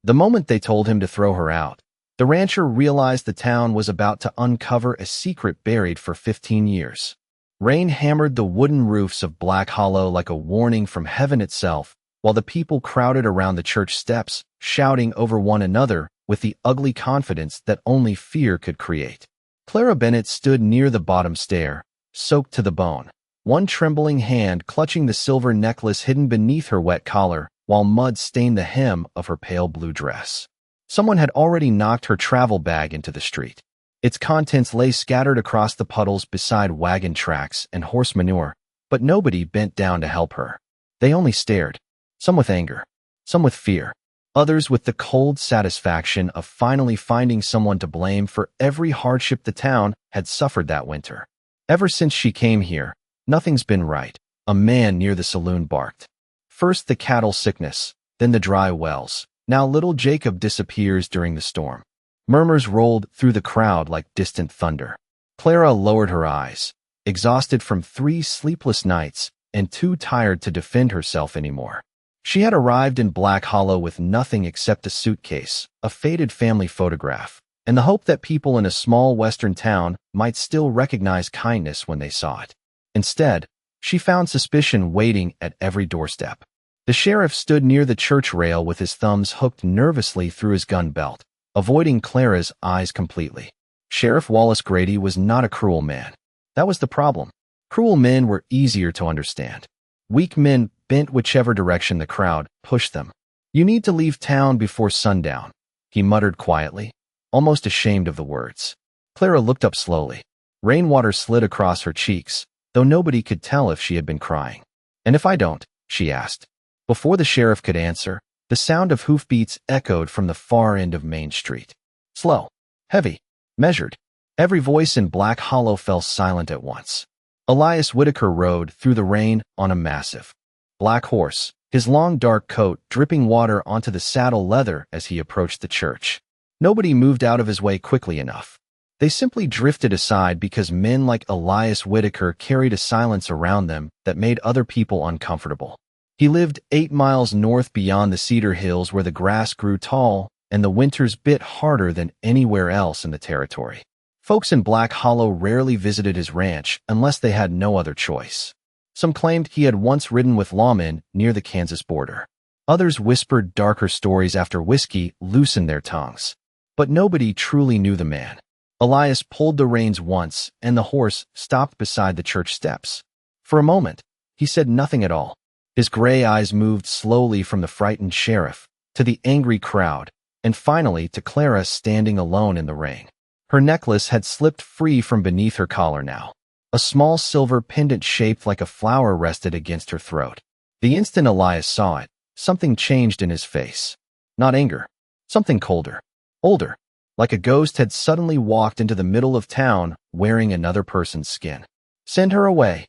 The moment they told him to throw her out, the rancher realized the town was about to uncover a secret buried for 15 years. Rain hammered the wooden roofs of Black Hollow like a warning from heaven itself, while the people crowded around the church steps, shouting over one another with the ugly confidence that only fear could create. Clara Bennett stood near the bottom stair, soaked to the bone, one trembling hand clutching the silver necklace hidden beneath her wet collar, while mud stained the hem of her pale blue dress. Someone had already knocked her travel bag into the street. Its contents lay scattered across the puddles beside wagon tracks and horse manure, but nobody bent down to help her. They only stared, some with anger, some with fear, others with the cold satisfaction of finally finding someone to blame for every hardship the town had suffered that winter. Ever since she came here, nothing's been right, a man near the saloon barked. First the cattle sickness, then the dry wells. Now little Jacob disappears during the storm. Murmurs rolled through the crowd like distant thunder. Clara lowered her eyes, exhausted from 3 sleepless nights and too tired to defend herself anymore. She had arrived in Black Hollow with nothing except a suitcase, a faded family photograph, and the hope that people in a small western town might still recognize kindness when they saw it. Instead, she found suspicion waiting at every doorstep. The sheriff stood near the church rail with his thumbs hooked nervously through his gun belt, avoiding Clara's eyes completely. Sheriff Wallace Grady was not a cruel man. That was the problem. Cruel men were easier to understand. Weak men bent whichever direction the crowd pushed them. "You need to leave town before sundown," he muttered quietly, almost ashamed of the words. Clara looked up slowly. Rainwater slid across her cheeks, though nobody could tell if she had been crying. "And if I don't?" she asked. Before the sheriff could answer, the sound of hoofbeats echoed from the far end of Main Street. Slow, heavy, measured. Every voice in Black Hollow fell silent at once. Elias Whitaker rode through the rain on a massive black horse, his long dark coat dripping water onto the saddle leather as he approached the church. Nobody moved out of his way quickly enough. They simply drifted aside because men like Elias Whitaker carried a silence around them that made other people uncomfortable. He lived 8 miles north beyond the Cedar Hills where the grass grew tall and the winters bit harder than anywhere else in the territory. Folks in Black Hollow rarely visited his ranch unless they had no other choice. Some claimed he had once ridden with lawmen near the Kansas border. Others whispered darker stories after whiskey loosened their tongues. But nobody truly knew the man. Elias pulled the reins once, and the horse stopped beside the church steps. For a moment, he said nothing at all. His gray eyes moved slowly from the frightened sheriff to the angry crowd, and finally to Clara standing alone in the rain. Her necklace had slipped free from beneath her collar now. A small silver pendant shaped like a flower rested against her throat. The instant Elias saw it, something changed in his face. Not anger, something colder, older, like a ghost had suddenly walked into the middle of town wearing another person's skin. "Send her away,"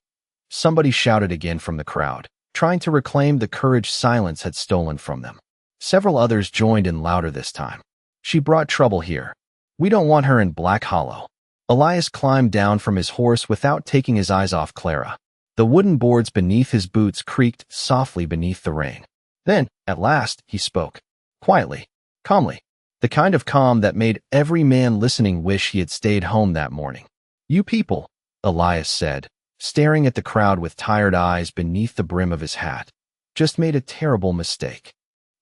somebody shouted again from the crowd, trying to reclaim the courage silence had stolen from them. Several others joined in louder this time. "She brought trouble here. We don't want her in Black Hollow." Elias climbed down from his horse without taking his eyes off Clara. The wooden boards beneath his boots creaked softly beneath the rain. Then, at last, he spoke. Quietly, calmly. The kind of calm that made every man listening wish he had stayed home that morning. "You people," Elias said, staring at the crowd with tired eyes beneath the brim of his hat, "just made a terrible mistake."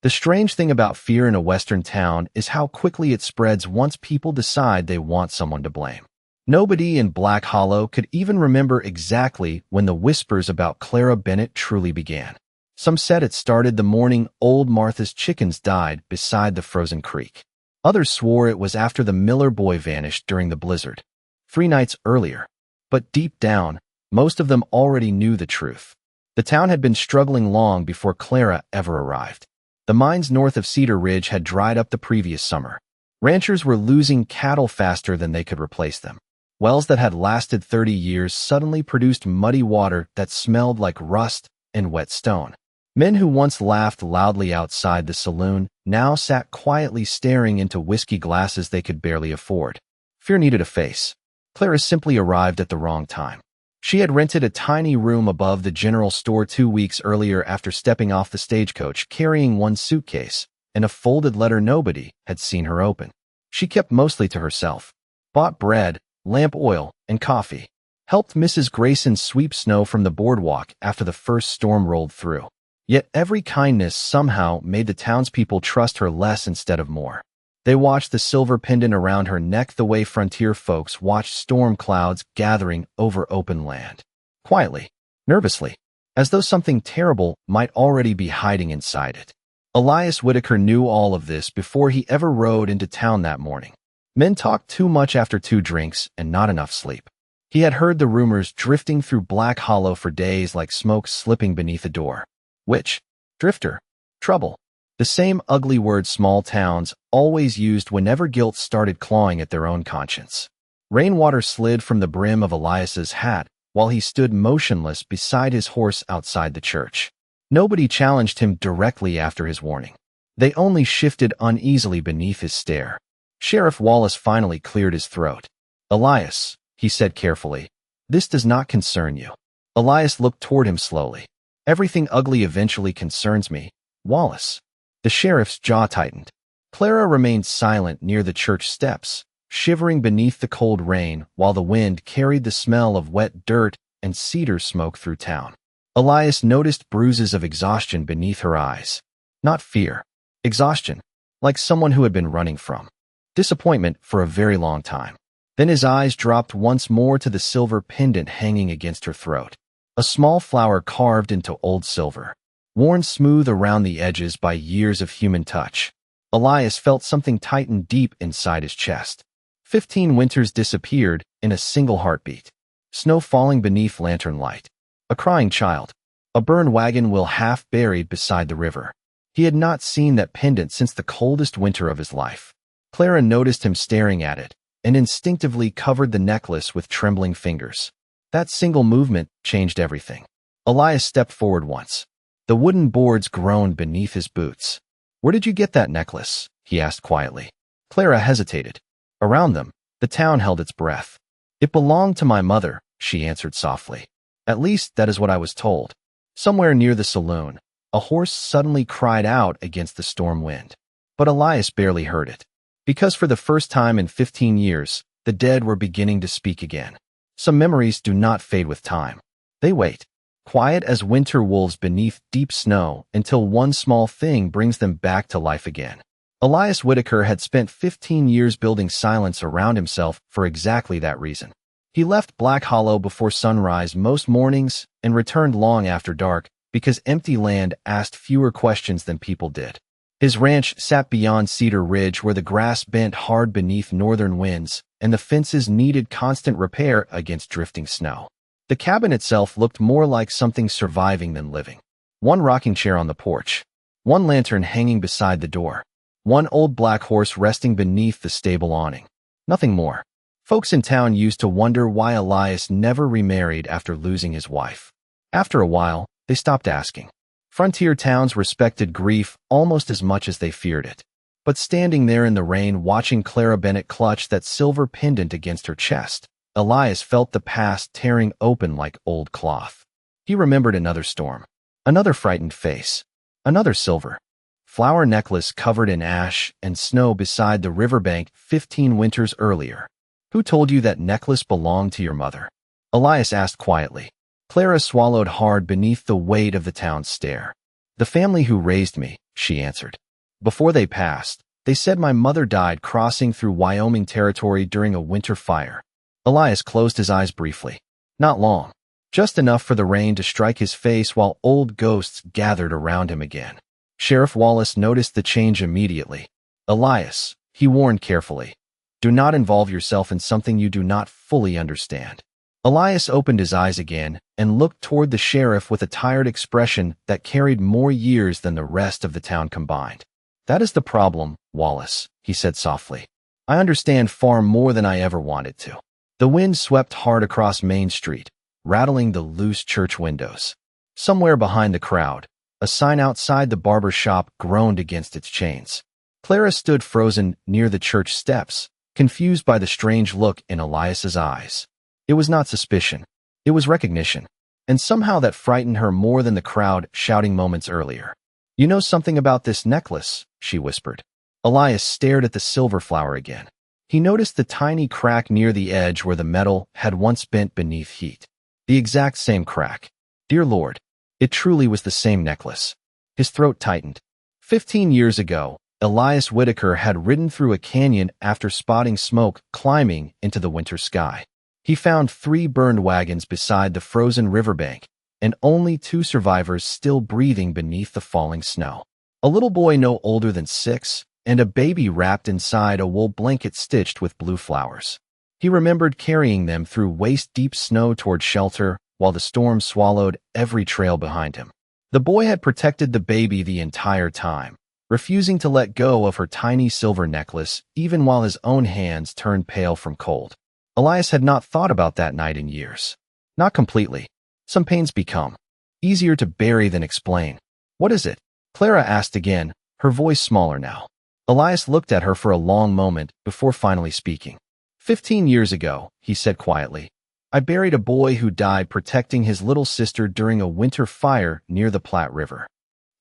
The strange thing about fear in a western town is how quickly it spreads once people decide they want someone to blame. Nobody in Black Hollow could even remember exactly when the whispers about Clara Bennett truly began. Some said it started the morning old Martha's chickens died beside the frozen creek. Others swore it was after the Miller boy vanished during the blizzard, 3 nights earlier. But deep down, most of them already knew the truth. The town had been struggling long before Clara ever arrived. The mines north of Cedar Ridge had dried up the previous summer. Ranchers were losing cattle faster than they could replace them. Wells that had lasted 30 years suddenly produced muddy water that smelled like rust and wet stone. Men who once laughed loudly outside the saloon now sat quietly staring into whiskey glasses they could barely afford. Fear needed a face. Clara simply arrived at the wrong time. She had rented a tiny room above the general store 2 weeks earlier after stepping off the stagecoach carrying one suitcase, and a folded letter nobody had seen her open. She kept mostly to herself. Bought bread, lamp oil, and coffee. Helped Mrs. Grayson sweep snow from the boardwalk after the first storm rolled through. Yet every kindness somehow made the townspeople trust her less instead of more. They watched the silver pendant around her neck the way frontier folks watched storm clouds gathering over open land. Quietly, nervously, as though something terrible might already be hiding inside it. Elias Whitaker knew all of this before he ever rode into town that morning. Men talked too much after 2 drinks and not enough sleep. He had heard the rumors drifting through Black Hollow for days like smoke slipping beneath a door. Witch, drifter, trouble. The same ugly word small towns always used whenever guilt started clawing at their own conscience. Rainwater slid from the brim of Elias's hat while he stood motionless beside his horse outside the church. Nobody challenged him directly after his warning. They only shifted uneasily beneath his stare. Sheriff Wallace finally cleared his throat. "Elias," he said carefully, "this does not concern you." Elias looked toward him slowly. "Everything ugly eventually concerns me, Wallace." The sheriff's jaw tightened. Clara remained silent near the church steps, shivering beneath the cold rain while the wind carried the smell of wet dirt and cedar smoke through town. Elias noticed bruises of exhaustion beneath her eyes. Not fear. Exhaustion, like someone who had been running from disappointment for a very long time. Then his eyes dropped once more to the silver pendant hanging against her throat. A small flower carved into old silver, worn smooth around the edges by years of human touch. Elias felt something tighten deep inside his chest. 15 winters disappeared in a single heartbeat. Snow falling beneath lantern light. A crying child. A burned wagon wheel half buried beside the river. He had not seen that pendant since the coldest winter of his life. Clara noticed him staring at it, and instinctively covered the necklace with trembling fingers. That single movement changed everything. Elias stepped forward once. The wooden boards groaned beneath his boots. "Where did you get that necklace?" he asked quietly. Clara hesitated. Around them, the town held its breath. "It belonged to my mother," she answered softly. "At least that is what I was told." Somewhere near the saloon, a horse suddenly cried out against the storm wind. But Elias barely heard it. Because for the first time in 15 years, the dead were beginning to speak again. Some memories do not fade with time. They wait, quiet as winter wolves beneath deep snow, until one small thing brings them back to life again. Elias Whitaker had spent 15 years building silence around himself for exactly that reason. He left Black Hollow before sunrise most mornings and returned long after dark because empty land asked fewer questions than people did. His ranch sat beyond Cedar Ridge where the grass bent hard beneath northern winds and the fences needed constant repair against drifting snow. The cabin itself looked more like something surviving than living. One rocking chair on the porch, one lantern hanging beside the door, one old black horse resting beneath the stable awning. Nothing more. Folks in town used to wonder why Elias never remarried after losing his wife. After a while, they stopped asking. Frontier towns respected grief almost as much as they feared it. But standing there in the rain watching Clara Bennett clutch that silver pendant against her chest, Elias felt the past tearing open like old cloth. He remembered another storm, another frightened face, another silver flower necklace covered in ash and snow beside the riverbank 15 winters earlier. "Who told you that necklace belonged to your mother?" Elias asked quietly. Clara swallowed hard beneath the weight of the town's stare. "The family who raised me," she answered. "Before they passed, they said my mother died crossing through Wyoming Territory during a winter fire." Elias closed his eyes briefly. Not long. Just enough for the rain to strike his face while old ghosts gathered around him again. Sheriff Wallace noticed the change immediately. "Elias," he warned carefully, "do not involve yourself in something you do not fully understand." Elias opened his eyes again and looked toward the sheriff with a tired expression that carried more years than the rest of the town combined. "That is the problem, Wallace," he said softly. "I understand far more than I ever wanted to." The wind swept hard across Main Street, rattling the loose church windows. Somewhere behind the crowd, a sign outside the barber shop groaned against its chains. Clara stood frozen near the church steps, confused by the strange look in Elias's eyes. It was not suspicion. It was recognition. And somehow that frightened her more than the crowd shouting moments earlier. "You know something about this necklace," she whispered. Elias stared at the silver flower again. He noticed the tiny crack near the edge where the metal had once bent beneath heat. The exact same crack. Dear Lord, it truly was the same necklace. His throat tightened. 15 years ago, Elias Whitaker had ridden through a canyon after spotting smoke climbing into the winter sky. He found 3 burned wagons beside the frozen riverbank, and only 2 survivors still breathing beneath the falling snow. A little boy no older than 6, and a baby wrapped inside a wool blanket stitched with blue flowers. He remembered carrying them through waist-deep snow toward shelter while the storm swallowed every trail behind him. The boy had protected the baby the entire time, refusing to let go of her tiny silver necklace even while his own hands turned pale from cold. Elias had not thought about that night in years. Not completely. Some pains become easier to bury than explain. "What is it?" Clara asked again, her voice smaller now. Elias looked at her for a long moment before finally speaking. 15 years ago, he said quietly, I buried a boy who died protecting his little sister during a winter fire near the Platte River.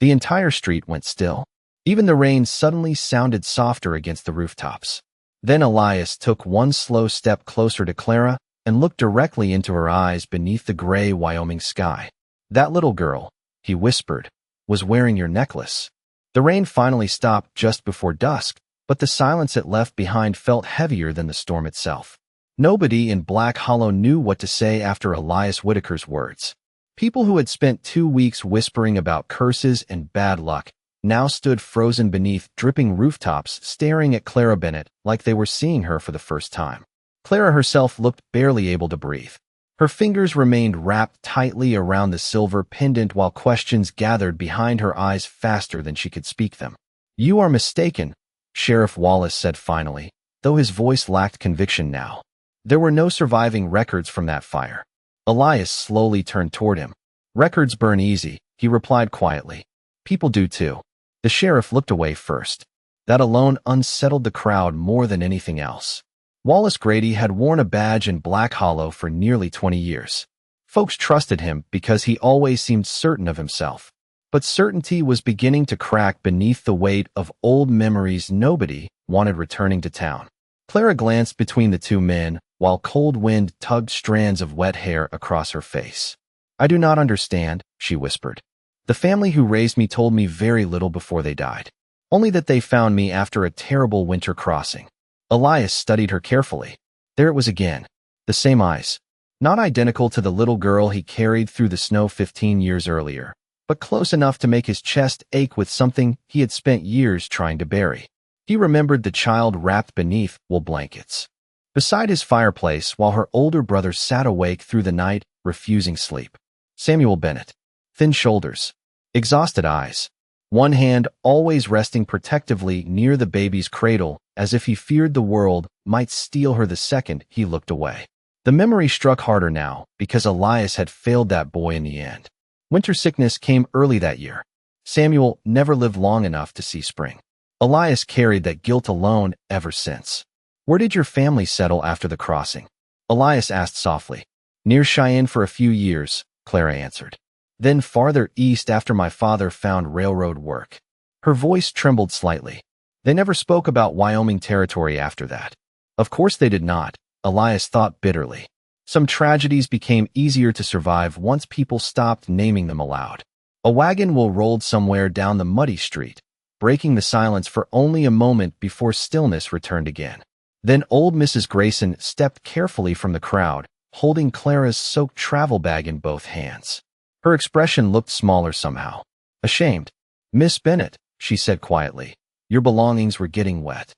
The entire street went still. Even the rain suddenly sounded softer against the rooftops. Then Elias took one slow step closer to Clara and looked directly into her eyes beneath the gray Wyoming sky. "That little girl," he whispered, "was wearing your necklace." The rain finally stopped just before dusk, but the silence it left behind felt heavier than the storm itself. Nobody in Black Hollow knew what to say after Elias Whitaker's words. People who had spent 2 weeks whispering about curses and bad luck now stood frozen beneath dripping rooftops staring at Clara Bennett like they were seeing her for the first time. Clara herself looked barely able to breathe. Her fingers remained wrapped tightly around the silver pendant while questions gathered behind her eyes faster than she could speak them. "You are mistaken," Sheriff Wallace said finally, though his voice lacked conviction now. "There were no surviving records from that fire." Elias slowly turned toward him. "Records burn easy," he replied quietly. "People do too." The sheriff looked away first. That alone unsettled the crowd more than anything else. Wallace Grady had worn a badge in Black Hollow for nearly 20 years. Folks trusted him because he always seemed certain of himself. But certainty was beginning to crack beneath the weight of old memories nobody wanted returning to town. Clara glanced between the two men while cold wind tugged strands of wet hair across her face. "I do not understand," she whispered. "The family who raised me told me very little before they died. Only that they found me after a terrible winter crossing." Elias studied her carefully. There it was again. The same eyes. Not identical to the little girl he carried through the snow 15 years earlier, but close enough to make his chest ache with something he had spent years trying to bury. He remembered the child wrapped beneath wool blankets. Beside his fireplace while her older brother sat awake through the night, refusing sleep. Samuel Bennett. Thin shoulders. Exhausted eyes. One hand always resting protectively near the baby's cradle, as if he feared the world might steal her the second he looked away. The memory struck harder now, because Elias had failed that boy in the end. Winter sickness came early that year. Samuel never lived long enough to see spring. Elias carried that guilt alone ever since. "Where did your family settle after the crossing?" Elias asked softly. "Near Cheyenne for a few years," Clara answered. "Then farther east after my father found railroad work." Her voice trembled slightly. "They never spoke about Wyoming Territory after that." Of course they did not, Elias thought bitterly. Some tragedies became easier to survive once people stopped naming them aloud. A wagon wheel rolled somewhere down the muddy street, breaking the silence for only a moment before stillness returned again. Then old Mrs. Grayson stepped carefully from the crowd, holding Clara's soaked travel bag in both hands. Her expression looked smaller somehow. Ashamed. "Miss Bennett," she said quietly, "your belongings were getting wet."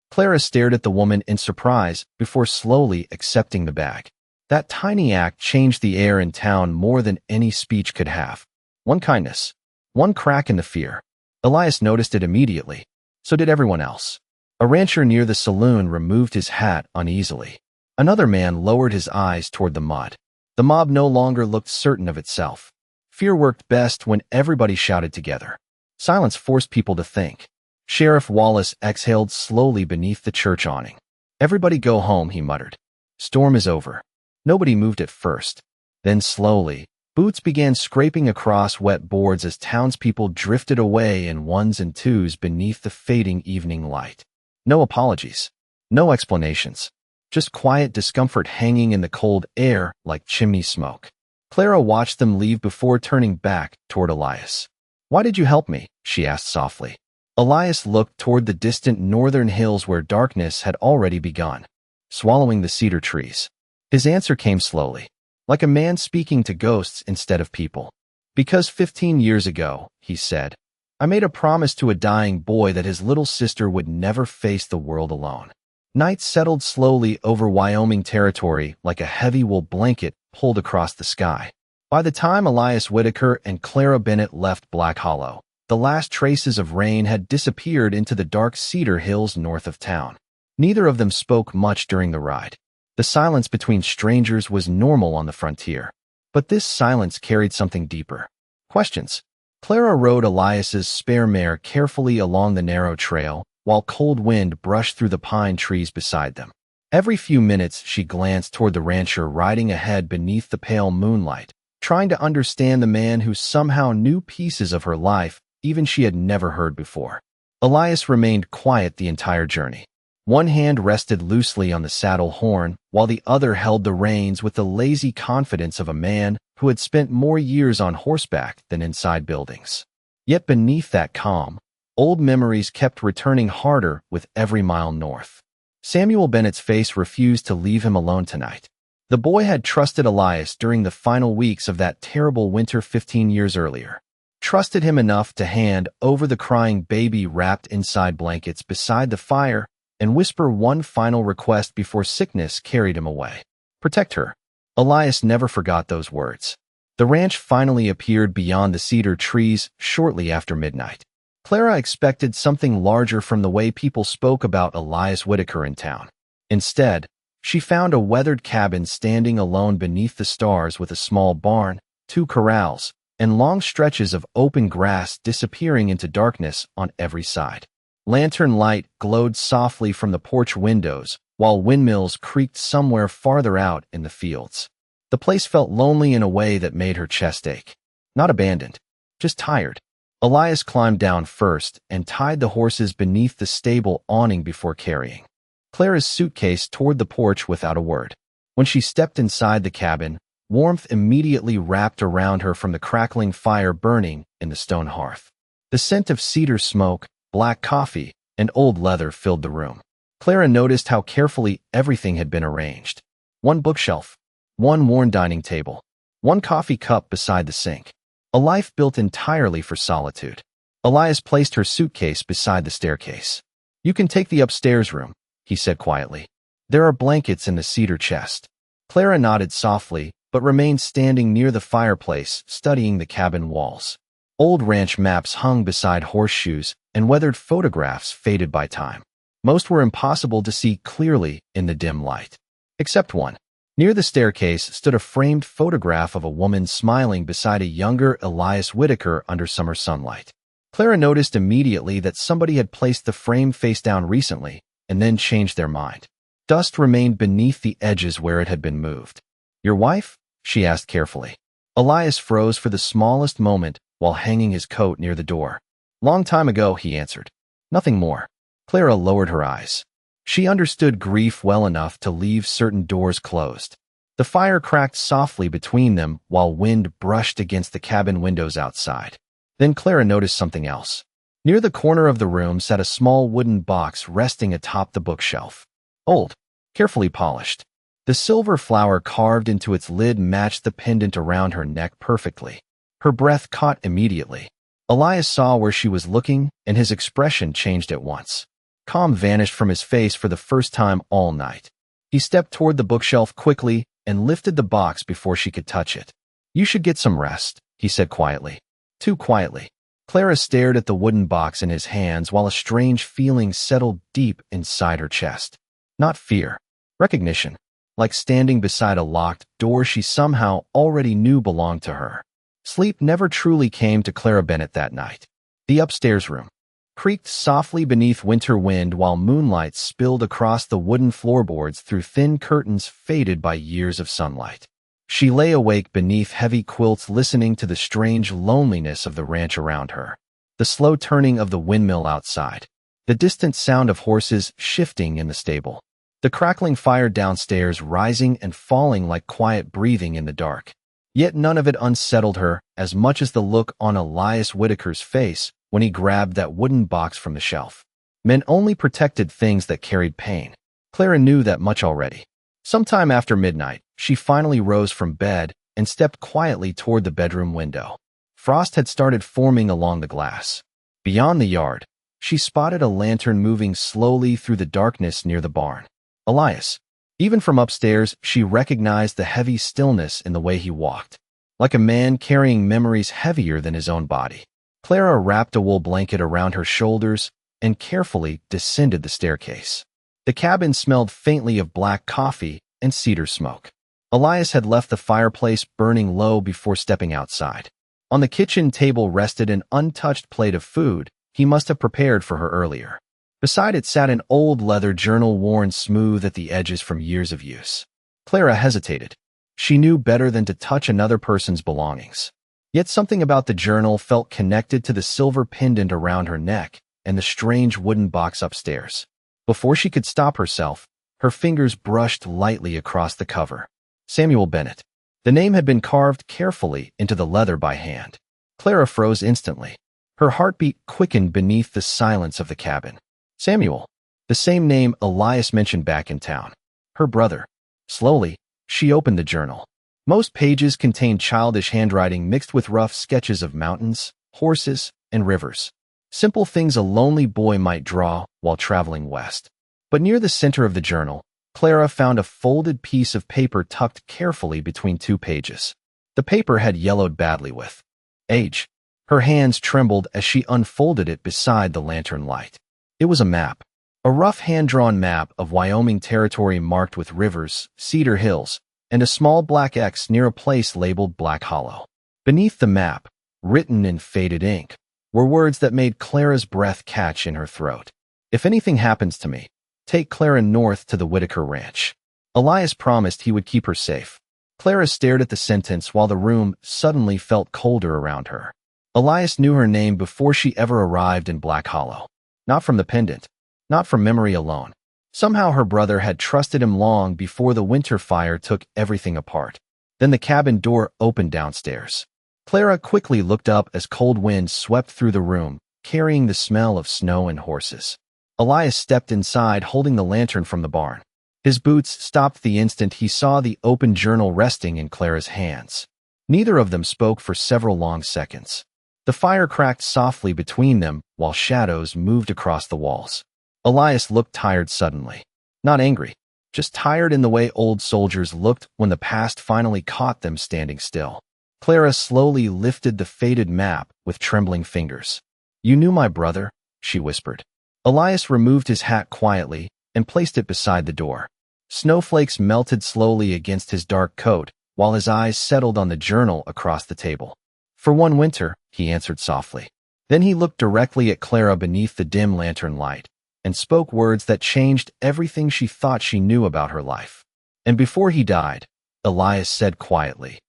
Clara stared at the woman in surprise before slowly accepting the bag. That tiny act changed the air in town more than any speech could have. One kindness. One crack in the fear. Elias noticed it immediately. So did everyone else. A rancher near the saloon removed his hat uneasily. Another man lowered his eyes toward the mud. The mob no longer looked certain of itself. Fear worked best when everybody shouted together. Silence forced people to think. Sheriff Wallace exhaled slowly beneath the church awning. "Everybody go home," he muttered. "Storm is over." Nobody moved at first. Then slowly, Boots began scraping across wet boards as townspeople drifted away in ones and twos beneath the fading evening light. No apologies. No explanations. Just quiet discomfort hanging in the cold air like chimney smoke. Clara watched them leave before turning back toward Elias. "Why did you help me?" she asked softly. Elias looked toward the distant northern hills where darkness had already begun, swallowing the cedar trees. His answer came slowly, like a man speaking to ghosts instead of people. "Because 15 years ago," he said, "I made a promise to a dying boy that his little sister would never face the world alone." Night settled slowly over Wyoming Territory like a heavy wool blanket pulled across the sky. By the time Elias Whitaker and Clara Bennett left Black Hollow, the last traces of rain had disappeared into the dark cedar hills north of town. Neither of them spoke much during the ride. The silence between strangers was normal on the frontier. But this silence carried something deeper. Questions. Clara rode Elias's spare mare carefully along the narrow trail, while cold wind brushed through the pine trees beside them. Every few minutes she glanced toward the rancher riding ahead beneath the pale moonlight, trying to understand the man who somehow knew pieces of her life even she had never heard before. Elias remained quiet the entire journey. One hand rested loosely on the saddle horn, while the other held the reins with the lazy confidence of a man who had spent more years on horseback than inside buildings. Yet beneath that calm, old memories kept returning harder with every mile north. Samuel Bennett's face refused to leave him alone tonight. The boy had trusted Elias during the final weeks of that terrible winter 15 years earlier. Trusted him enough to hand over the crying baby wrapped inside blankets beside the fire and whisper one final request before sickness carried him away. "Protect her." Elias never forgot those words. The ranch finally appeared beyond the cedar trees shortly after midnight. Clara expected something larger from the way people spoke about Elias Whitaker in town. Instead, she found a weathered cabin standing alone beneath the stars with a small barn, 2 corrals, and long stretches of open grass disappearing into darkness on every side. Lantern light glowed softly from the porch windows, while windmills creaked somewhere farther out in the fields. The place felt lonely in a way that made her chest ache. Not abandoned, just tired. Elias climbed down first and tied the horses beneath the stable awning before carrying Clara's suitcase toward the porch without a word. When she stepped inside the cabin, warmth immediately wrapped around her from the crackling fire burning in the stone hearth. The scent of cedar smoke, black coffee, and old leather filled the room. Clara noticed how carefully everything had been arranged. One bookshelf, one worn dining table, one coffee cup beside the sink. A life built entirely for solitude. Elias placed her suitcase beside the staircase. "You can take the upstairs room," he said quietly. "There are blankets in the cedar chest." Clara nodded softly, but remained standing near the fireplace, studying the cabin walls. Old ranch maps hung beside horseshoes, and weathered photographs faded by time. Most were impossible to see clearly in the dim light. Except one. Near the staircase stood a framed photograph of a woman smiling beside a younger Elias Whitaker under summer sunlight. Clara noticed immediately that somebody had placed the frame face down recently, and then changed their mind. Dust remained beneath the edges where it had been moved. "Your wife?" she asked carefully. Elias froze for the smallest moment while hanging his coat near the door. "Long time ago," he answered. "Nothing more." Clara lowered her eyes. She understood grief well enough to leave certain doors closed. The fire cracked softly between them while wind brushed against the cabin windows outside. Then Clara noticed something else. Near the corner of the room sat a small wooden box resting atop the bookshelf. Old, carefully polished. The silver flower carved into its lid matched the pendant around her neck perfectly. Her breath caught immediately. Elias saw where she was looking, and his expression changed at once. Calm vanished from his face for the first time all night. He stepped toward the bookshelf quickly and lifted the box before she could touch it. "You should get some rest," he said quietly. Too quietly. Clara stared at the wooden box in his hands while a strange feeling settled deep inside her chest. Not fear. Recognition. Like standing beside a locked door she somehow already knew belonged to her. Sleep never truly came to Clara Bennett that night. The upstairs room creaked softly beneath winter wind while moonlight spilled across the wooden floorboards through thin curtains faded by years of sunlight. She lay awake beneath heavy quilts listening to the strange loneliness of the ranch around her. The slow turning of the windmill outside. The distant sound of horses shifting in the stable. The crackling fire downstairs rising and falling like quiet breathing in the dark. Yet none of it unsettled her as much as the look on Elias Whitaker's face when he grabbed that wooden box from the shelf. Men only protected things that carried pain. Clara knew that much already. Sometime after midnight, she finally rose from bed and stepped quietly toward the bedroom window. Frost had started forming along the glass. Beyond the yard, she spotted a lantern moving slowly through the darkness near the barn. Elias. Even from upstairs, she recognized the heavy stillness in the way he walked, like a man carrying memories heavier than his own body. Clara wrapped a wool blanket around her shoulders and carefully descended the staircase. The cabin smelled faintly of black coffee and cedar smoke. Elias had left the fireplace burning low before stepping outside. On the kitchen table rested an untouched plate of food he must have prepared for her earlier. Beside it sat an old leather journal worn smooth at the edges from years of use. Clara hesitated. She knew better than to touch another person's belongings. Yet something about the journal felt connected to the silver pendant around her neck and the strange wooden box upstairs. Before she could stop herself, her fingers brushed lightly across the cover. Samuel Bennett. The name had been carved carefully into the leather by hand. Clara froze instantly. Her heartbeat quickened beneath the silence of the cabin. Samuel. The same name Elias mentioned back in town. Her brother. Slowly, she opened the journal. Most pages contained childish handwriting mixed with rough sketches of mountains, horses, and rivers. Simple things a lonely boy might draw while traveling west. But near the center of the journal, Clara found a folded piece of paper tucked carefully between two pages. The paper had yellowed badly with age. Her hands trembled as she unfolded it beside the lantern light. It was a map. A rough hand-drawn map of Wyoming Territory marked with rivers, cedar hills, and a small black X near a place labeled Black Hollow. Beneath the map, written in faded ink, were words that made Clara's breath catch in her throat. If anything happens to me, take Clara north to the Whitaker Ranch. Elias promised he would keep her safe. Clara stared at the sentence while the room suddenly felt colder around her. Elias knew her name before she ever arrived in Black Hollow. Not from the pendant, not from memory alone. Somehow her brother had trusted him long before the winter fire took everything apart. Then the cabin door opened downstairs. Clara quickly looked up as cold winds swept through the room, carrying the smell of snow and horses. Elias stepped inside holding the lantern from the barn. His boots stopped the instant he saw the open journal resting in Clara's hands. Neither of them spoke for several long seconds. The fire cracked softly between them while shadows moved across the walls. Elias looked tired suddenly. Not angry, just tired in the way old soldiers looked when the past finally caught them standing still. Clara slowly lifted the faded map with trembling fingers. "You knew my brother?" she whispered. Elias removed his hat quietly and placed it beside the door. Snowflakes melted slowly against his dark coat while his eyes settled on the journal across the table. "For one winter," he answered softly. Then he looked directly at Clara beneath the dim lantern light and spoke words that changed everything she thought she knew about her life. "And before he died," Elias said quietly,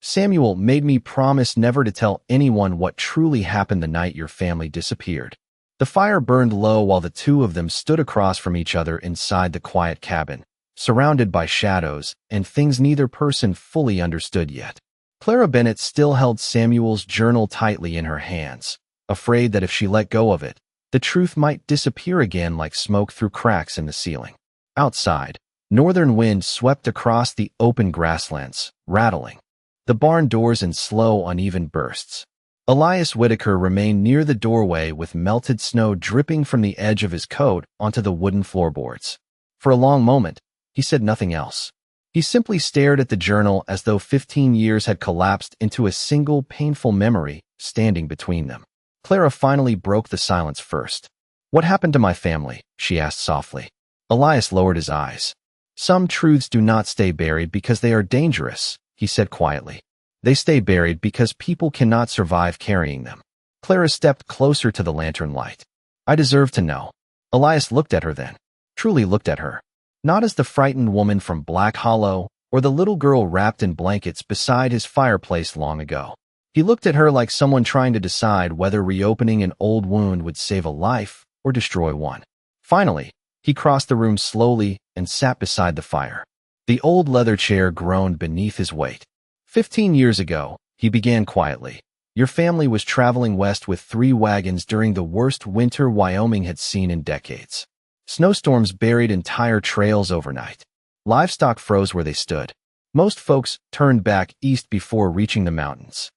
"Samuel made me promise never to tell anyone what truly happened the night your family disappeared." The fire burned low while the two of them stood across from each other inside the quiet cabin, surrounded by shadows and things neither person fully understood yet. Clara Bennett still held Samuel's journal tightly in her hands, afraid that if she let go of it, the truth might disappear again like smoke through cracks in the ceiling. Outside, northern wind swept across the open grasslands, rattling the barn doors in slow, uneven bursts. Elias Whitaker remained near the doorway with melted snow dripping from the edge of his coat onto the wooden floorboards. For a long moment, he said nothing else. He simply stared at the journal as though 15 years had collapsed into a single painful memory standing between them. Clara finally broke the silence first. "What happened to my family?" she asked softly. Elias lowered his eyes. "Some truths do not stay buried because they are dangerous," he said quietly. "They stay buried because people cannot survive carrying them." Clara stepped closer to the lantern light. "I deserve to know." Elias looked at her then, truly looked at her. Not as the frightened woman from Black Hollow or the little girl wrapped in blankets beside his fireplace long ago. He looked at her like someone trying to decide whether reopening an old wound would save a life or destroy one. Finally, he crossed the room slowly and sat beside the fire. The old leather chair groaned beneath his weight. 15 years ago, he began quietly. Your family was traveling west with 3 wagons during the worst winter Wyoming had seen in decades. Snowstorms buried entire trails overnight. Livestock froze where they stood. Most folks turned back east before reaching the mountains.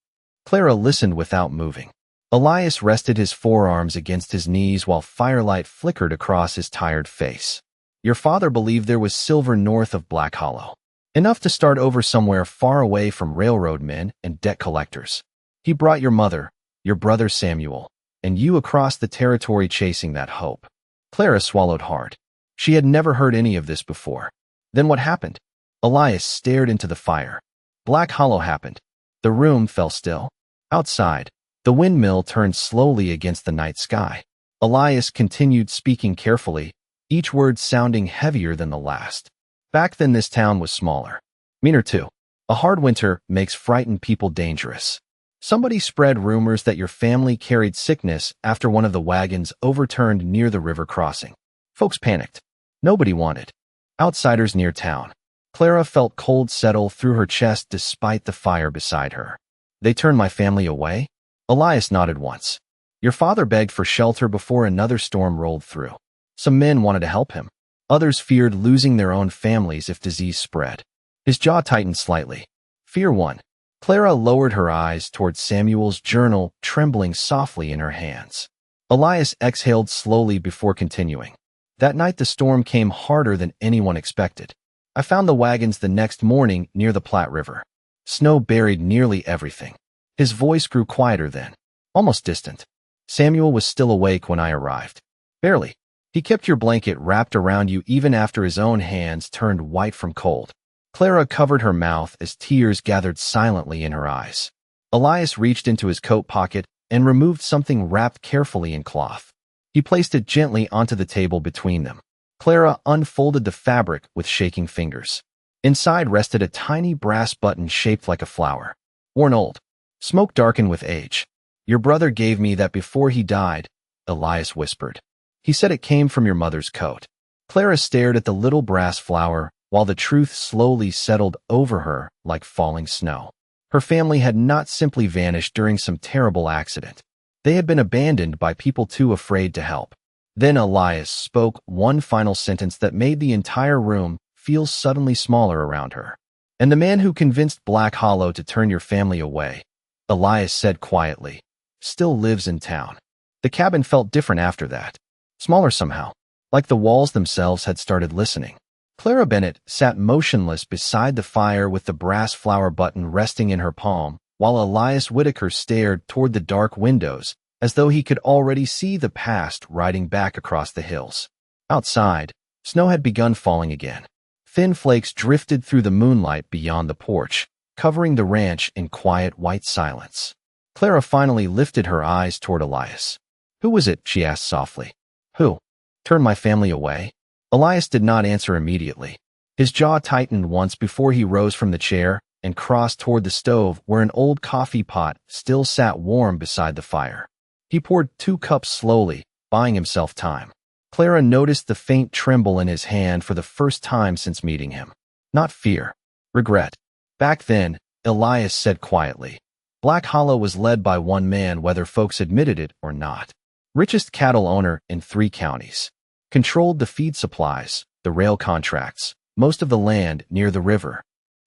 Clara listened without moving. Elias rested his forearms against his knees while firelight flickered across his tired face. Your father believed there was silver north of Black Hollow. Enough to start over somewhere far away from railroad men and debt collectors. He brought your mother, your brother Samuel, and you across the territory chasing that hope. Clara swallowed hard. She had never heard any of this before. Then what happened? Elias stared into the fire. Black Hollow happened. The room fell still. Outside, the windmill turned slowly against the night sky. Elias continued speaking carefully, each word sounding heavier than the last. Back then this town was smaller. Meaner too. A hard winter makes frightened people dangerous. Somebody spread rumors that your family carried sickness after one of the wagons overturned near the river crossing. Folks panicked. Nobody wanted outsiders near town. Clara felt cold settle through her chest despite the fire beside her. They turned my family away? Elias nodded once. Your father begged for shelter before another storm rolled through. Some men wanted to help him. Others feared losing their own families if disease spread. His jaw tightened slightly. Fear won. Clara lowered her eyes toward Samuel's journal, trembling softly in her hands. Elias exhaled slowly before continuing. That night the storm came harder than anyone expected. I found the wagons the next morning near the Platte River. Snow buried nearly everything. His voice grew quieter then, almost distant. Samuel was still awake when I arrived. Barely. He kept your blanket wrapped around you even after his own hands turned white from cold. Clara covered her mouth as tears gathered silently in her eyes. Elias reached into his coat pocket and removed something wrapped carefully in cloth. He placed it gently onto the table between them. Clara unfolded the fabric with shaking fingers. Inside rested a tiny brass button shaped like a flower. Worn old. Smoke darkened with age. Your brother gave me that before he died, Elias whispered. He said it came from your mother's coat. Clara stared at the little brass flower while the truth slowly settled over her like falling snow. Her family had not simply vanished during some terrible accident. They had been abandoned by people too afraid to help. Then Elias spoke one final sentence that made the entire room feel suddenly smaller around her. And the man who convinced Black Hollow to turn your family away, Elias said quietly, still lives in town. The cabin felt different after that. Smaller somehow, like the walls themselves had started listening. Clara Bennett sat motionless beside the fire with the brass flower button resting in her palm, while Elias Whitaker stared toward the dark windows as though he could already see the past riding back across the hills. Outside, snow had begun falling again. Thin flakes drifted through the moonlight beyond the porch, covering the ranch in quiet white silence. Clara finally lifted her eyes toward Elias. Who was it? She asked softly. Who? Turned my family away? Elias did not answer immediately. His jaw tightened once before he rose from the chair and crossed toward the stove where an old coffee pot still sat warm beside the fire. He poured 2 cups slowly, buying himself time. Clara noticed the faint tremble in his hand for the first time since meeting him. Not fear. Regret. Back then, Elias said quietly, Black Hollow was led by one man whether folks admitted it or not. Richest cattle owner in 3 counties. Controlled the feed supplies, the rail contracts, most of the land near the river.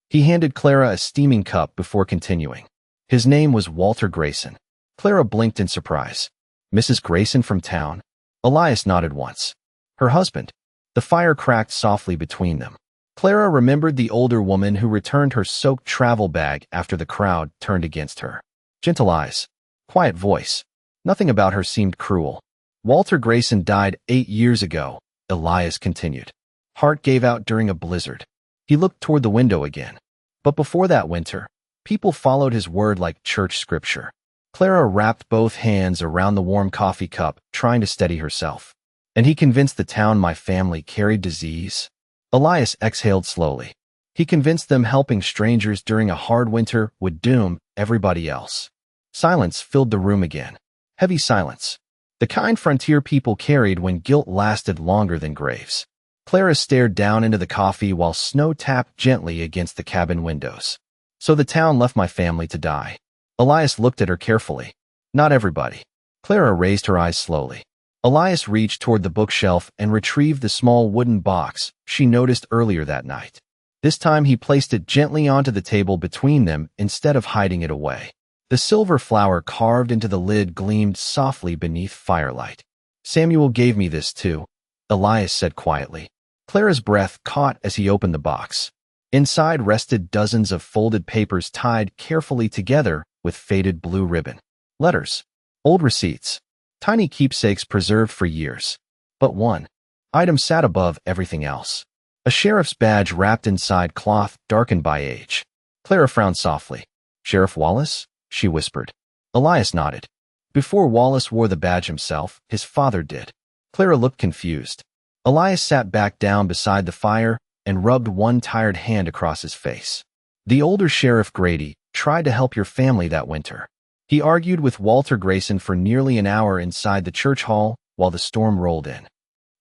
He handed Clara a steaming cup before continuing. His name was Walter Grayson. Clara blinked in surprise. Mrs. Grayson from town? Elias nodded once. Her husband. The fire cracked softly between them. Clara remembered the older woman who returned her soaked travel bag after the crowd turned against her. Gentle eyes. Quiet voice. Nothing about her seemed cruel. Walter Grayson died 8 years ago, Elias continued. Heart gave out during a blizzard. He looked toward the window again. But before that winter, people followed his word like church scripture. Clara wrapped both hands around the warm coffee cup, trying to steady herself. And he convinced the town my family carried disease? Elias exhaled slowly. He convinced them helping strangers during a hard winter would doom everybody else. Silence filled the room again. Heavy silence. The kind frontier people carried when guilt lasted longer than graves. Clara stared down into the coffee while snow tapped gently against the cabin windows. So the town left my family to die. Elias looked at her carefully. Not everybody. Clara raised her eyes slowly. Elias reached toward the bookshelf and retrieved the small wooden box she noticed earlier that night. This time he placed it gently onto the table between them instead of hiding it away. The silver flower carved into the lid gleamed softly beneath firelight. Samuel gave me this too, Elias said quietly. Clara's breath caught as he opened the box. Inside rested dozens of folded papers tied carefully together with faded blue ribbon. Letters. Old receipts. Tiny keepsakes preserved for years. But one item sat above everything else. A sheriff's badge wrapped inside cloth darkened by age. Clara frowned softly. Sheriff Wallace? She whispered. Elias nodded. Before Wallace wore the badge himself, his father did. Clara looked confused. Elias sat back down beside the fire and rubbed one tired hand across his face. The older Sheriff Grady tried to help your family that winter. He argued with Walter Grayson for nearly an hour inside the church hall while the storm rolled in.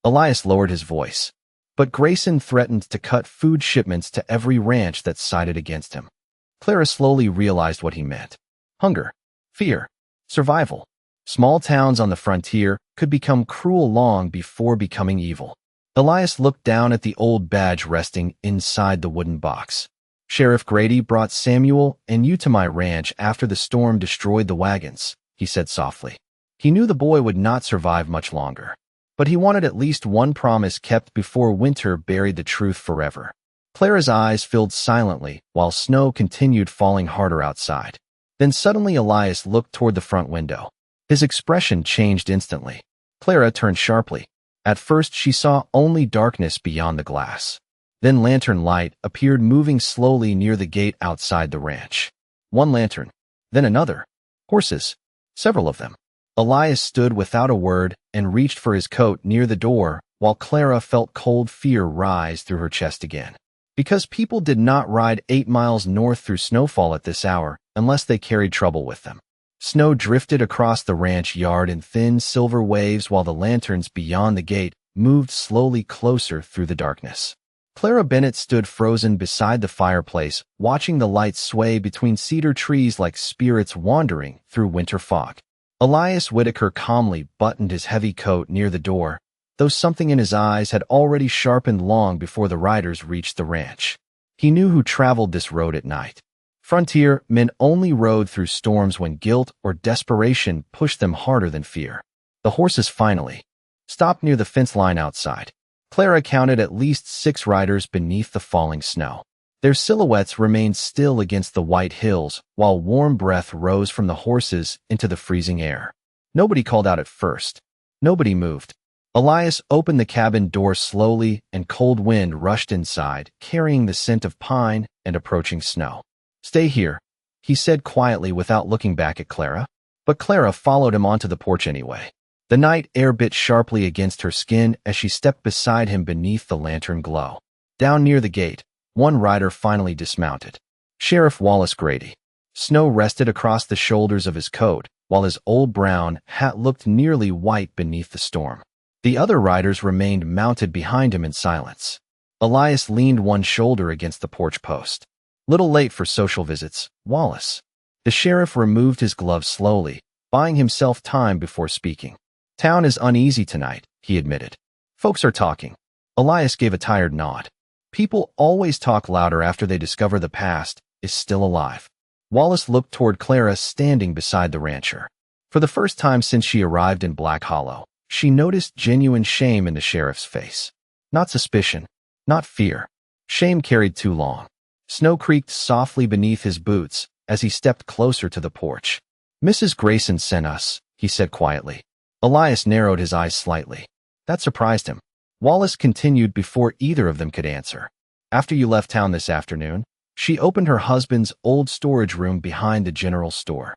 Elias lowered his voice. But Grayson threatened to cut food shipments to every ranch that sided against him. Clara slowly realized what he meant. Hunger, fear, survival. Small towns on the frontier could become cruel long before becoming evil. Elias looked down at the old badge resting inside the wooden box. Sheriff Grady brought Samuel and you to my ranch after the storm destroyed the wagons, he said softly. He knew the boy would not survive much longer, but he wanted at least one promise kept before winter buried the truth forever. Clara's eyes filled silently while snow continued falling harder outside. Then suddenly Elias looked toward the front window. His expression changed instantly. Clara turned sharply. At first she saw only darkness beyond the glass. Then lantern light appeared moving slowly near the gate outside the ranch. One lantern, then another. Horses, several of them. Elias stood without a word and reached for his coat near the door while Clara felt cold fear rise through her chest again. Because people did not ride 8 miles north through snowfall at this hour unless they carried trouble with them. Snow drifted across the ranch yard in thin silver waves while the lanterns beyond the gate moved slowly closer through the darkness. Clara Bennett stood frozen beside the fireplace, watching the lights sway between cedar trees like spirits wandering through winter fog. Elias Whitaker calmly buttoned his heavy coat near the door, though something in his eyes had already sharpened long before the riders reached the ranch. He knew who traveled this road at night. Frontier men only rode through storms when guilt or desperation pushed them harder than fear. The horses finally stopped near the fence line outside. Clara counted at least 6 riders beneath the falling snow. Their silhouettes remained still against the white hills while warm breath rose from the horses into the freezing air. Nobody called out at first. Nobody moved. Elias opened the cabin door slowly and cold wind rushed inside, carrying the scent of pine and approaching snow. Stay here, he said quietly without looking back at Clara. But Clara followed him onto the porch anyway. The night air bit sharply against her skin as she stepped beside him beneath the lantern glow. Down near the gate, one rider finally dismounted. Sheriff Wallace Grady. Snow rested across the shoulders of his coat, while his old brown hat looked nearly white beneath the storm. The other riders remained mounted behind him in silence. Elias leaned one shoulder against the porch post. Little late for social visits, Wallace. The sheriff removed his gloves slowly, buying himself time before speaking. Town is uneasy tonight, he admitted. Folks are talking. Elias gave a tired nod. People always talk louder after they discover the past is still alive. Wallace looked toward Clara standing beside the rancher. For the first time since she arrived in Black Hollow, she noticed genuine shame in the sheriff's face. Not suspicion, not fear. Shame carried too long. Snow creaked softly beneath his boots as he stepped closer to the porch. Mrs. Grayson sent us, he said quietly. Elias narrowed his eyes slightly. That surprised him. Wallace continued before either of them could answer. After you left town this afternoon, she opened her husband's old storage room behind the general store.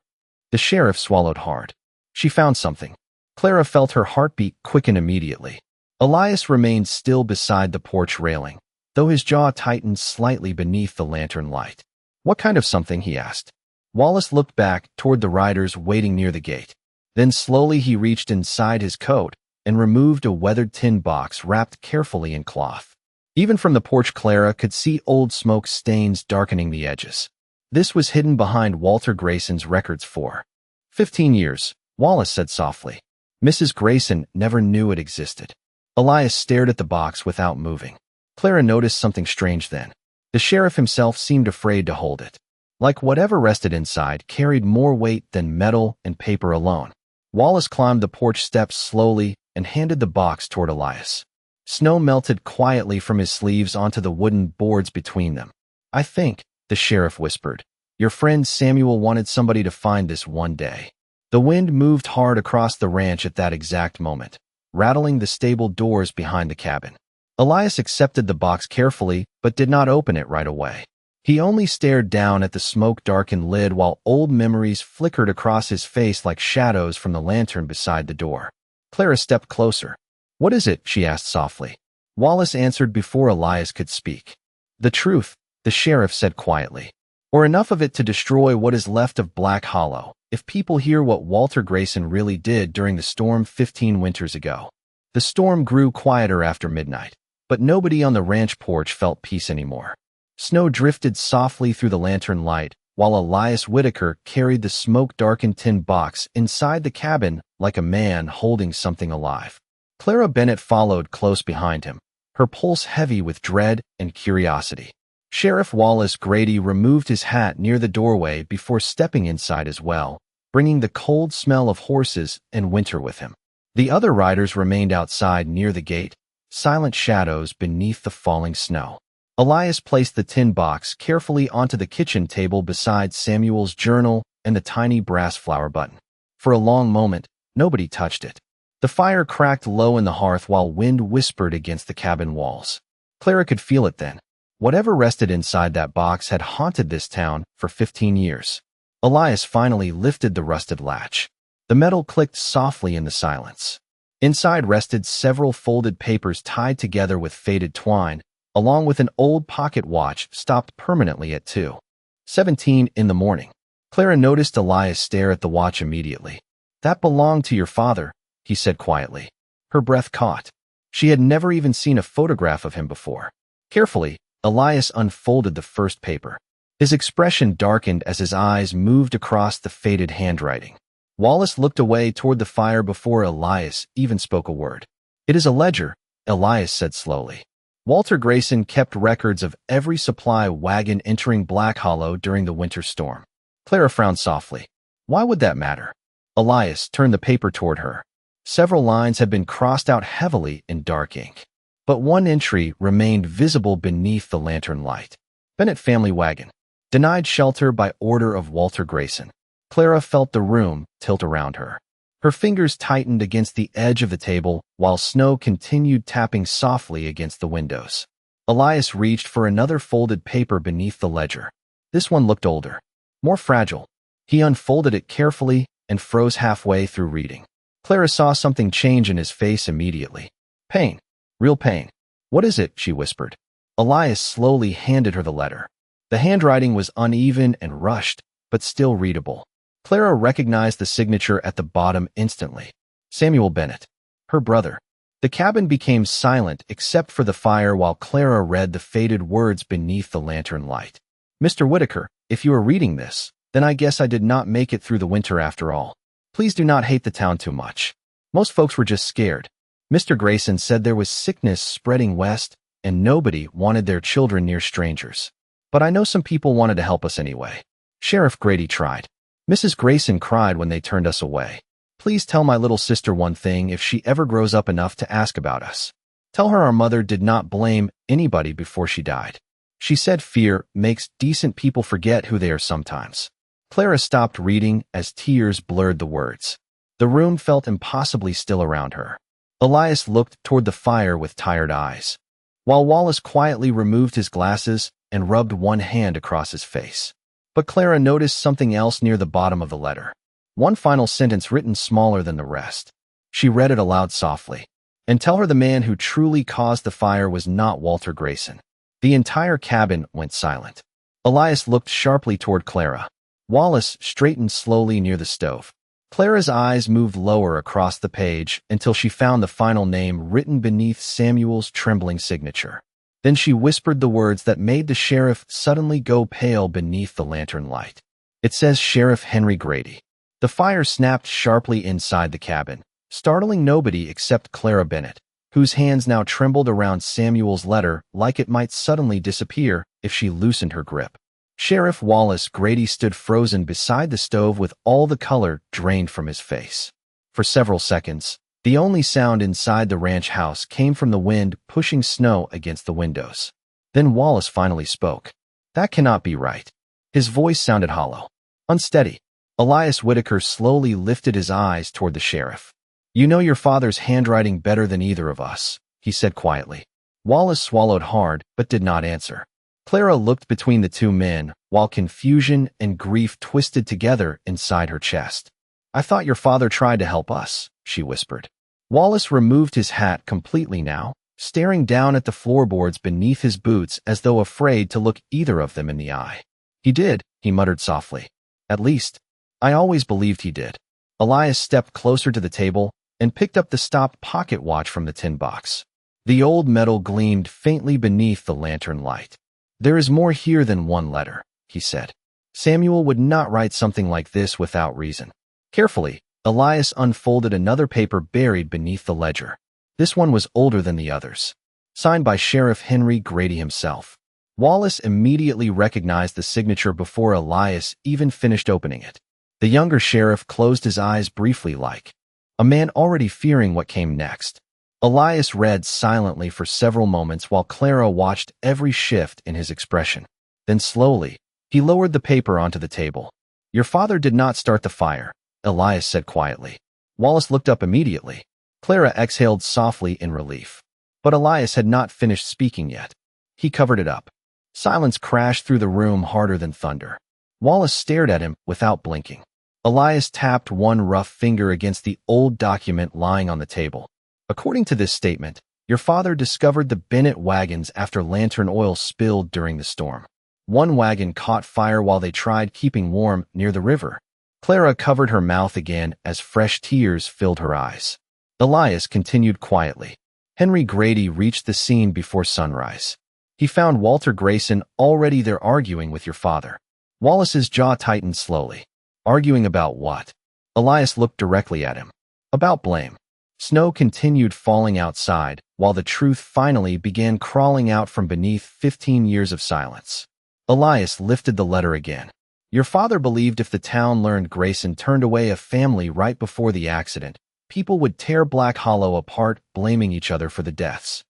The sheriff swallowed hard. She found something. Clara felt her heartbeat quicken immediately. Elias remained still beside the porch railing. though his jaw tightened slightly beneath the lantern light. "What kind of something?" he asked. Wallace looked back toward the riders waiting near the gate. Then slowly he reached inside his coat and removed a weathered tin box wrapped carefully in cloth. Even from the porch, Clara could see old smoke stains darkening the edges. This was hidden behind Walter Grayson's records for 15 years, Wallace said softly. Mrs. Grayson never knew it existed. Elias stared at the box without moving. Clara noticed something strange then. The sheriff himself seemed afraid to hold it. Like whatever rested inside carried more weight than metal and paper alone. Wallace climbed the porch steps slowly and handed the box toward Elias. Snow melted quietly from his sleeves onto the wooden boards between them. "I think," the sheriff whispered, "your friend Samuel wanted somebody to find this one day." The wind moved hard across the ranch at that exact moment, rattling the stable doors behind the cabin. Elias accepted the box carefully, but did not open it right away. He only stared down at the smoke-darkened lid while old memories flickered across his face like shadows from the lantern beside the door. Clara stepped closer. "What is it?" she asked softly. Wallace answered before Elias could speak. "The truth," the sheriff said quietly. "Or enough of it to destroy what is left of Black Hollow, if people hear what Walter Grayson really did during the storm 15 winters ago." The storm grew quieter after midnight, but nobody on the ranch porch felt peace anymore. Snow drifted softly through the lantern light, while Elias Whitaker carried the smoke-darkened tin box inside the cabin like a man holding something alive. Clara Bennett followed close behind him, her pulse heavy with dread and curiosity. Sheriff Wallace Grady removed his hat near the doorway before stepping inside as well, bringing the cold smell of horses and winter with him. The other riders remained outside near the gate, silent shadows beneath the falling snow. Elias placed the tin box carefully onto the kitchen table beside Samuel's journal and the tiny brass flower button. For a long moment, nobody touched it. The fire cracked low in the hearth while wind whispered against the cabin walls. Clara could feel it then. Whatever rested inside that box had haunted this town for 15 years. Elias finally lifted the rusted latch. The metal clicked softly in the silence. Inside rested several folded papers tied together with faded twine, along with an old pocket watch stopped permanently at 2:17 in the morning. Clara noticed Elias stare at the watch immediately. "That belonged to your father," he said quietly. Her breath caught. She had never even seen a photograph of him before. Carefully, Elias unfolded the first paper. His expression darkened as his eyes moved across the faded handwriting. Wallace looked away toward the fire before Elias even spoke a word. "It is a ledger," Elias said slowly. Walter Grayson kept records of every supply wagon entering Black Hollow during the winter storm. Clara frowned softly. "Why would that matter?" Elias turned the paper toward her. Several lines had been crossed out heavily in dark ink, but one entry remained visible beneath the lantern light. "Bennett family wagon. Denied shelter by order of Walter Grayson." Clara felt the room tilt around her. Her fingers tightened against the edge of the table while snow continued tapping softly against the windows. Elias reached for another folded paper beneath the ledger. This one looked older, more fragile. He unfolded it carefully and froze halfway through reading. Clara saw something change in his face immediately. "Pain. Real pain." "What is it?" she whispered. Elias slowly handed her the letter. The handwriting was uneven and rushed, but still readable. Clara recognized the signature at the bottom instantly. Samuel Bennett. Her brother. The cabin became silent except for the fire while Clara read the faded words beneath the lantern light. "Mr. Whitaker, if you are reading this, then I guess I did not make it through the winter after all. Please do not hate the town too much. Most folks were just scared. Mr. Grayson said there was sickness spreading west, and nobody wanted their children near strangers. But I know some people wanted to help us anyway. Sheriff Grady tried. Mrs. Grayson cried when they turned us away. Please tell my little sister one thing if she ever grows up enough to ask about us. Tell her our mother did not blame anybody before she died. She said fear makes decent people forget who they are sometimes." Clara stopped reading as tears blurred the words. The room felt impossibly still around her. Elias looked toward the fire with tired eyes, while Wallace quietly removed his glasses and rubbed one hand across his face. But Clara noticed something else near the bottom of the letter. One final sentence written smaller than the rest. She read it aloud softly. "And tell her the man who truly caused the fire was not Walter Grayson. The entire cabin went silent. Elias looked sharply toward Clara. Wallace straightened slowly near the stove. Clara's eyes moved lower across the page until she found the final name written beneath Samuel's trembling signature. Then she whispered the words that made the sheriff suddenly go pale beneath the lantern light. "It says Sheriff Henry Grady." The fire snapped sharply inside the cabin, startling nobody except Clara Bennett, whose hands now trembled around Samuel's letter like it might suddenly disappear if she loosened her grip. Sheriff Wallace Grady stood frozen beside the stove with all the color drained from his face. For several seconds, the only sound inside the ranch house came from the wind pushing snow against the windows. Then Wallace finally spoke. "That cannot be right." His voice sounded hollow, unsteady. Elias Whitaker slowly lifted his eyes toward the sheriff. "You know your father's handwriting better than either of us," he said quietly. Wallace swallowed hard but did not answer. Clara looked between the two men, while confusion and grief twisted together inside her chest. "I thought your father tried to help us," she whispered. Wallace removed his hat completely now, staring down at the floorboards beneath his boots as though afraid to look either of them in the eye. "He did," he muttered softly. "At least, I always believed he did." Elias stepped closer to the table and picked up the stopped pocket watch from the tin box. The old metal gleamed faintly beneath the lantern light. "There is more here than one letter," he said. "Samuel would not write something like this without reason." Carefully, Elias unfolded another paper buried beneath the ledger. This one was older than the others. Signed by Sheriff Henry Grady himself. Wallace immediately recognized the signature before Elias even finished opening it. The younger sheriff closed his eyes briefly like a man already fearing what came next. Elias read silently for several moments while Clara watched every shift in his expression. Then slowly, he lowered the paper onto the table. "Your father did not start the fire," Elias said quietly. Wallace looked up immediately. Clara exhaled softly in relief. But Elias had not finished speaking yet. He covered it up. Silence crashed through the room harder than thunder. Wallace stared at him without blinking. Elias tapped one rough finger against the old document lying on the table. "According to this statement, your father discovered the Bennett wagons after lantern oil spilled during the storm. One wagon caught fire while they tried keeping warm near the river." Clara covered her mouth again as fresh tears filled her eyes. Elias continued quietly. "Henry Grady reached the scene before sunrise. He found Walter Grayson already there arguing with your father." Wallace's jaw tightened slowly. "Arguing about what?" Elias looked directly at him. "About blame." Snow continued falling outside, while the truth finally began crawling out from beneath 15 years of silence. Elias lifted the letter again. "Your father believed if the town learned Grayson turned away a family right before the accident, people would tear Black Hollow apart, blaming each other for the deaths."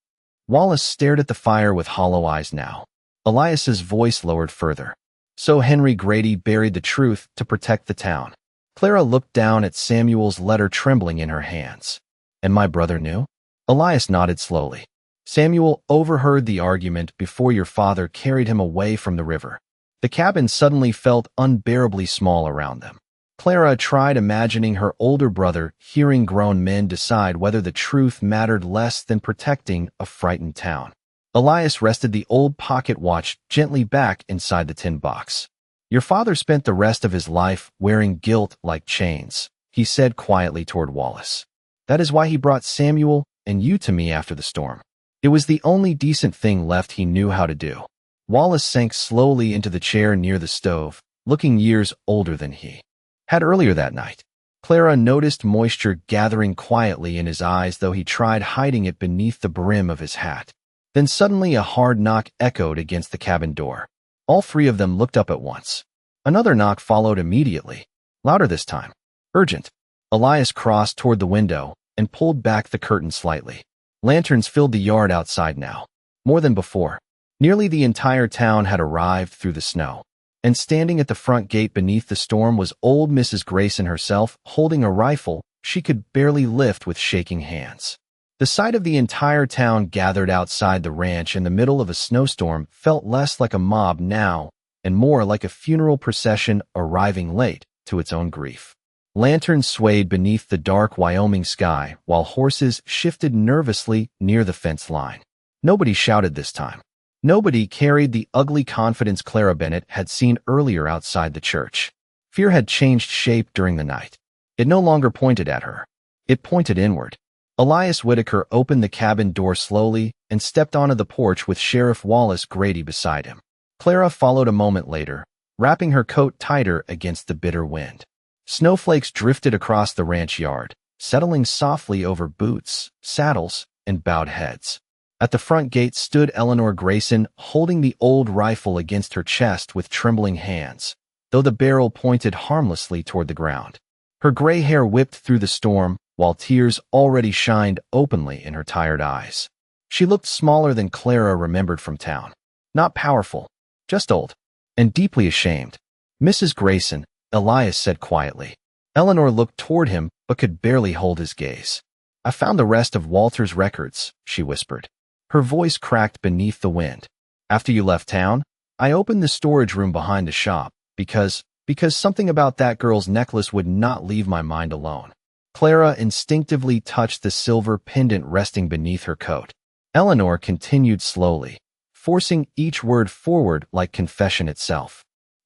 Wallace stared at the fire with hollow eyes now. Elias's voice lowered further. "So Henry Grady buried the truth to protect the town." Clara looked down at Samuel's letter trembling in her hands. "And my brother knew?" Elias nodded slowly. "Samuel overheard the argument before your father carried him away from the river." The cabin suddenly felt unbearably small around them. Clara tried imagining her older brother hearing grown men decide whether the truth mattered less than protecting a frightened town. Elias rested the old pocket watch gently back inside the tin box. "Your father spent the rest of his life wearing guilt like chains," he said quietly toward Wallace. "That is why he brought Samuel and you to me after the storm. It was the only decent thing left he knew how to do." Wallace sank slowly into the chair near the stove, looking years older than he had earlier that night. Clara noticed moisture gathering quietly in his eyes, though he tried hiding it beneath the brim of his hat. Then suddenly a hard knock echoed against the cabin door. All three of them looked up at once. Another knock followed immediately, louder this time. Urgent. Elias crossed toward the window and pulled back the curtain slightly. Lanterns filled the yard outside now, more than before. Nearly the entire town had arrived through the snow, and standing at the front gate beneath the storm was old Mrs. Grayson herself, holding a rifle she could barely lift with shaking hands. The sight of the entire town gathered outside the ranch in the middle of a snowstorm felt less like a mob now and more like a funeral procession arriving late to its own grief. Lanterns swayed beneath the dark Wyoming sky while horses shifted nervously near the fence line. Nobody shouted this time. Nobody carried the ugly confidence Clara Bennett had seen earlier outside the church. Fear had changed shape during the night. It no longer pointed at her. It pointed inward. Elias Whitaker opened the cabin door slowly and stepped onto the porch with Sheriff Wallace Grady beside him. Clara followed a moment later, wrapping her coat tighter against the bitter wind. Snowflakes drifted across the ranch yard, settling softly over boots, saddles, and bowed heads. At the front gate stood Eleanor Grayson, holding the old rifle against her chest with trembling hands, though the barrel pointed harmlessly toward the ground. Her gray hair whipped through the storm, while tears already shined openly in her tired eyes. She looked smaller than Clara remembered from town. Not powerful, just old, and deeply ashamed. "Mrs. Grayson," Elias said quietly. Eleanor looked toward him, but could barely hold his gaze. "I found the rest of Walter's records," she whispered. Her voice cracked beneath the wind. "After you left town, I opened the storage room behind the shop, because something about that girl's necklace would not leave my mind alone." Clara instinctively touched the silver pendant resting beneath her coat. Eleanor continued slowly, forcing each word forward like confession itself.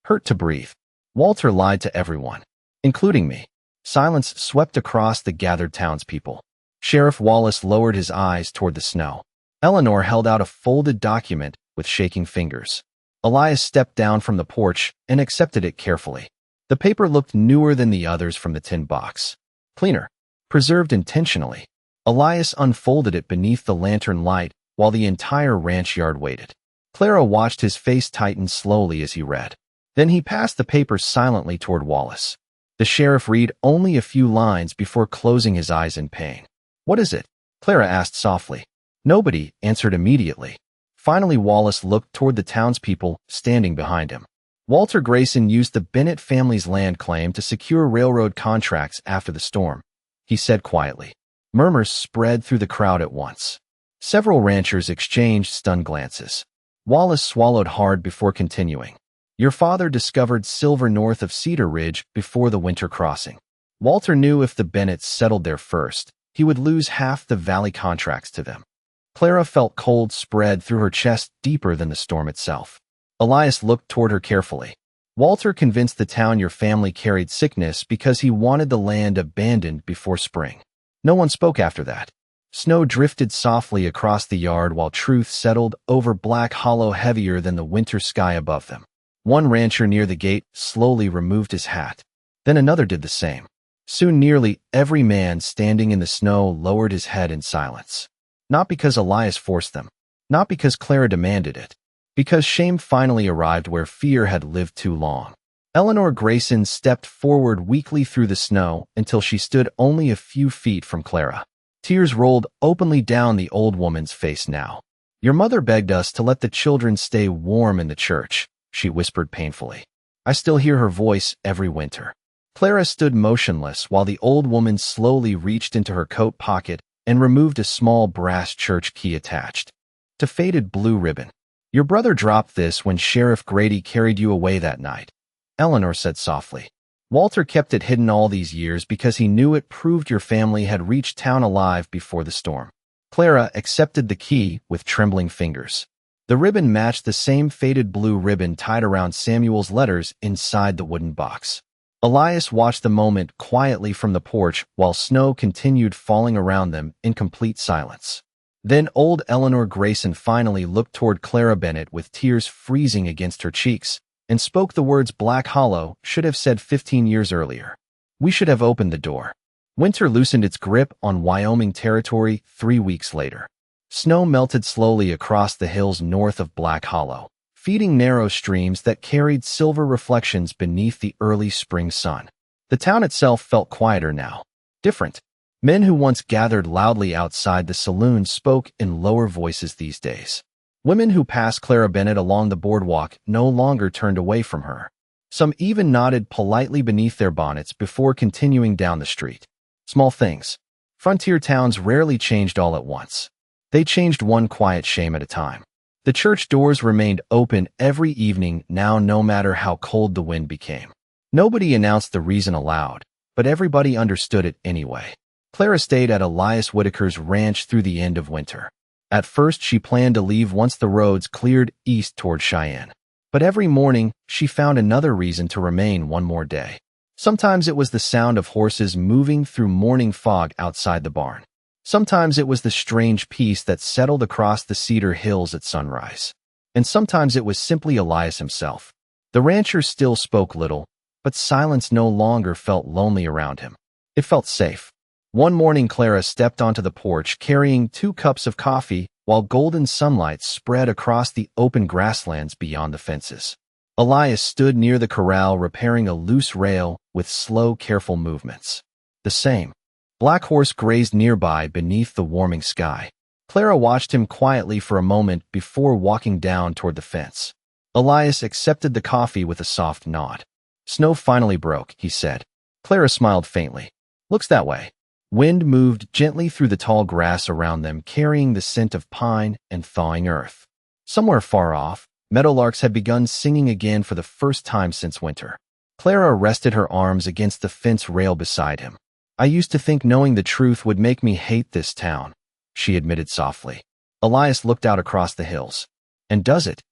"Hurt to breathe. Walter lied to everyone, including me." Silence swept across the gathered townspeople. Sheriff Wallace lowered his eyes toward the snow. Eleanor held out a folded document with shaking fingers. Elias stepped down from the porch and accepted it carefully. The paper looked newer than the others from the tin box. Cleaner. Preserved intentionally. Elias unfolded it beneath the lantern light while the entire ranch yard waited. Clara watched his face tighten slowly as he read. Then he passed the paper silently toward Wallace. The sheriff read only a few lines before closing his eyes in pain. "What is it?" Clara asked softly. Nobody answered immediately. Finally, Wallace looked toward the townspeople standing behind him. Walter Grayson used the Bennett family's land claim to secure railroad contracts after the storm, he said quietly. Murmurs spread through the crowd at once. Several ranchers exchanged stunned glances. Wallace swallowed hard before continuing. "Your father discovered silver north of Cedar Ridge before the winter crossing. Walter knew if the Bennetts settled there first, he would lose half the valley contracts to them." Clara felt cold spread through her chest deeper than the storm itself. Elias looked toward her carefully. "Walter convinced the town your family carried sickness because he wanted the land abandoned before spring." No one spoke after that. Snow drifted softly across the yard while truth settled over Black Hollow heavier than the winter sky above them. One rancher near the gate slowly removed his hat. Then another did the same. Soon nearly every man standing in the snow lowered his head in silence. Not because Elias forced them. Not because Clara demanded it. Because shame finally arrived where fear had lived too long. Eleanor Grayson stepped forward weakly through the snow until she stood only a few feet from Clara. Tears rolled openly down the old woman's face now. "Your mother begged us to let the children stay warm in the church," she whispered painfully. "I still hear her voice every winter." Clara stood motionless while the old woman slowly reached into her coat pocket and removed a small brass church key attached to faded blue ribbon. "Your brother dropped this when Sheriff Grady carried you away that night," Eleanor said softly. "Walter kept it hidden all these years because he knew it proved your family had reached town alive before the storm." Clara accepted the key with trembling fingers. The ribbon matched the same faded blue ribbon tied around Samuel's letters inside the wooden box. Elias watched the moment quietly from the porch while snow continued falling around them in complete silence. Then old Eleanor Grayson finally looked toward Clara Bennett with tears freezing against her cheeks and spoke the words Black Hollow should have said 15 years earlier. "We should have opened the door." Winter loosened its grip on Wyoming Territory 3 weeks later. Snow melted slowly across the hills north of Black Hollow, feeding narrow streams that carried silver reflections beneath the early spring sun. The town itself felt quieter now. Different. Men who once gathered loudly outside the saloon spoke in lower voices these days. Women who passed Clara Bennett along the boardwalk no longer turned away from her. Some even nodded politely beneath their bonnets before continuing down the street. Small things. Frontier towns rarely changed all at once. They changed one quiet shame at a time. The church doors remained open every evening now, no matter how cold the wind became. Nobody announced the reason aloud, but everybody understood it anyway. Clara stayed at Elias Whitaker's ranch through the end of winter. At first, she planned to leave once the roads cleared east toward Cheyenne. But every morning, she found another reason to remain one more day. Sometimes it was the sound of horses moving through morning fog outside the barn. Sometimes it was the strange peace that settled across the cedar hills at sunrise. And sometimes it was simply Elias himself. The rancher still spoke little, but silence no longer felt lonely around him. It felt safe. One morning, Clara stepped onto the porch carrying 2 cups of coffee while golden sunlight spread across the open grasslands beyond the fences. Elias stood near the corral repairing a loose rail with slow, careful movements. The same black horse grazed nearby beneath the warming sky. Clara watched him quietly for a moment before walking down toward the fence. Elias accepted the coffee with a soft nod. "Snow finally broke," he said. Clara smiled faintly. "Looks that way." Wind moved gently through the tall grass around them, carrying the scent of pine and thawing earth. Somewhere far off, meadowlarks had begun singing again for the first time since winter. Clara rested her arms against the fence rail beside him. "I used to think knowing the truth would make me hate this town," she admitted softly. Elias looked out across the hills. "And does it?"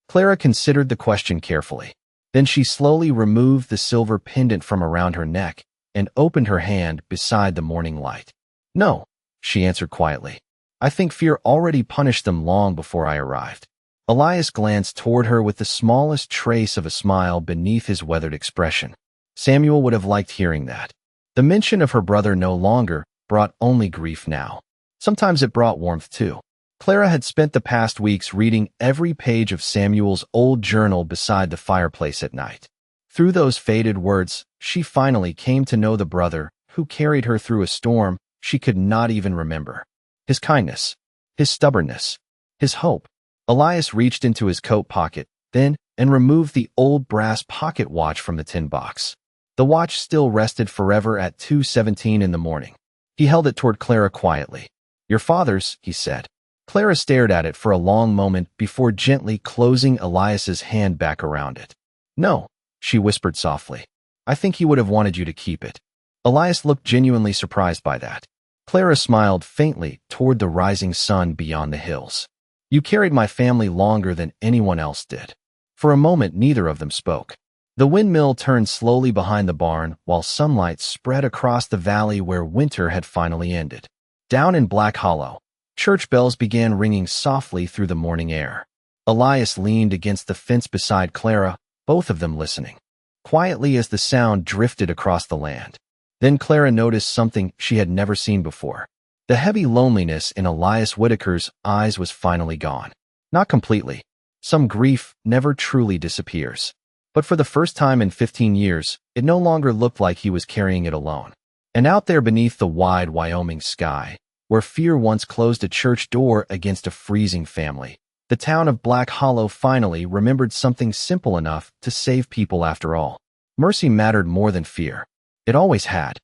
Clara considered the question carefully. Then she slowly removed the silver pendant from around her neck and opened her hand beside the morning light. "No," she answered quietly. "I think fear already punished them long before I arrived." Elias glanced toward her with the smallest trace of a smile beneath his weathered expression. Samuel would have liked hearing that. The mention of her brother no longer brought only grief now. Sometimes it brought warmth too. Clara had spent the past weeks reading every page of Samuel's old journal beside the fireplace at night. Through those faded words, she finally came to know the brother who carried her through a storm she could not even remember. His kindness, his stubbornness, his hope. Elias reached into his coat pocket, then, and removed the old brass pocket watch from the tin box. The watch still rested forever at 2:17 in the morning. He held it toward Clara quietly. "Your father's," he said. Clara stared at it for a long moment before gently closing Elias's hand back around it. "No," she whispered softly. "I think he would have wanted you to keep it." Elias looked genuinely surprised by that. Clara smiled faintly toward the rising sun beyond the hills. "You carried my family longer than anyone else did." For a moment, neither of them spoke. The windmill turned slowly behind the barn while sunlight spread across the valley where winter had finally ended. Down in Black Hollow, church bells began ringing softly through the morning air. Elias leaned against the fence beside Clara, both of them listening, quietly as the sound drifted across the land. Then Clara noticed something she had never seen before. The heavy loneliness in Elias Whitaker's eyes was finally gone. Not completely. Some grief never truly disappears. But for the first time in 15 years, it no longer looked like he was carrying it alone. And out there beneath the wide Wyoming sky, where fear once closed a church door against a freezing family, the town of Black Hollow finally remembered something simple enough to save people after all. Mercy mattered more than fear. It always had.